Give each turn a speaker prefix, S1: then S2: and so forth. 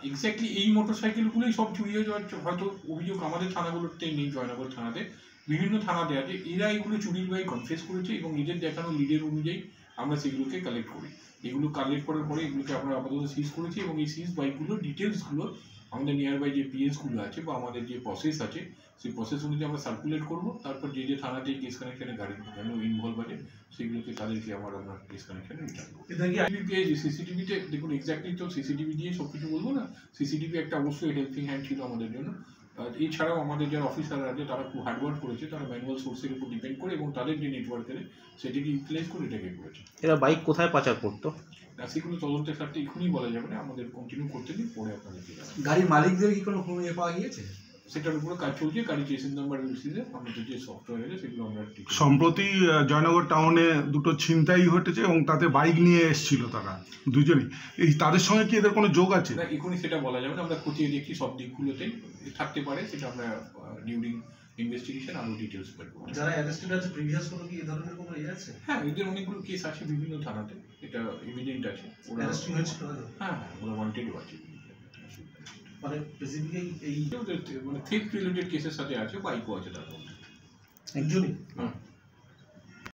S1: Exactly এই মোটরসাইকেলগুলোই সব চুরি হয়ে যাওয়ার হয়তো অভিযোগ আমাদের থানাগুলোতেই নেই, জয়নগর থানাতে, বিভিন্ন থানাতে আছে। এরা এগুলো চুরির ভাই কনফেস করেছে এবং এদের দেখানো লিডের অনুযায়ী আমরা সেগুলোকে কালেক্ট করি। এগুলো কালেক্ট করার পরে এগুলোকে আমরা আপাতত সিজ করেছি এবং এই সিজ বাইকগুলোর ডিটেলসগুলো আমাদের নিয়ার বাই যে পিএসগুলো আছে বা আমাদের যে প্রসেস আছে সেই প্রসেস অনুযায়ী আমরা সার্কুলেট করবো। তারপর যে যে থানাতে কেস কানেকশনে গাড়ি কেন ইনভলভ আছে সেগুলোকে তাদেরকে আমরা কেস কানেকশনে রিটার্ন করবো। পেয়েছি সিসিটিভিতে, দেখুন এক্স্যাক্টলি তো সিসিটিভি দিয়ে সব কিছু বলবো না, সিসিটিভি একটা অবশ্যই হেল্পিং হ্যান্ড ছিল আমাদের জন্য। এছাড়াও আমাদের যারা অফিসার আছে তারা খুব হার্ডওয়ার্ক করেছে, তারা ম্যানুয়াল সোর্সের উপর ডিপেন্ড করে এবং তাদের যে নেটওয়ার্কের সেটিকে ইউটিলাইজ করে এটাকে করেছে।
S2: এরা বাইক কোথায় পাচার করতো
S1: সেগুলো তদন্তের স্বার্থে এখনই বলা যাবে না, আমাদের কন্টিনিউ করতে দিন, পরে আপনাদেরকে জানাবো।
S3: গাড়ির মালিকদের কি কোনো পাওয়া গিয়েছে?
S1: সেটার উপরে কাজ চলছে, গাড়ি চেসিং নাম্বার বেসিসে আমাদের যে সফটওয়্যার আছে সেগুলো আমরা
S4: সম্প্রতি জয়নগর টাউনে দুটো ছিনতাই ঘটেছে এবং তাতে বাইক নিয়ে এসেছিল তারা দুজনই। এই তাদের সঙ্গে কি এদের কোনো যোগ আছে?
S1: না, এখনই সেটা বলা যাবে না, আমরা খতিয়ে দেখছি সব দিকগুলোতেই থাকতে পারে, সেটা আমরা ডিউরিং ইনভেস্টিগেশন আরো ডিটেলস বের করব।
S3: যারা অ্যারেস্টেড আছে প্রিভিয়াস কোনো কি এই ধরনের কোনো আছে?
S1: হ্যাঁ, এদের অনেকগুলো কেস আছে বিভিন্ন থানাতে, এটা এভিডেন্ট আছে। ওরা
S3: অ্যারেস্টিং হয়েছিল?
S1: হ্যাঁ, ওরা ওয়ান্টেডও আছে।
S3: মানে স্পেসিফিক্যালি এই
S1: মানে থিফট রিলেটেড কেসের সাথে আছে, বাইকও আছে তার মধ্যে।
S3: একজনই?
S1: হ্যাঁ।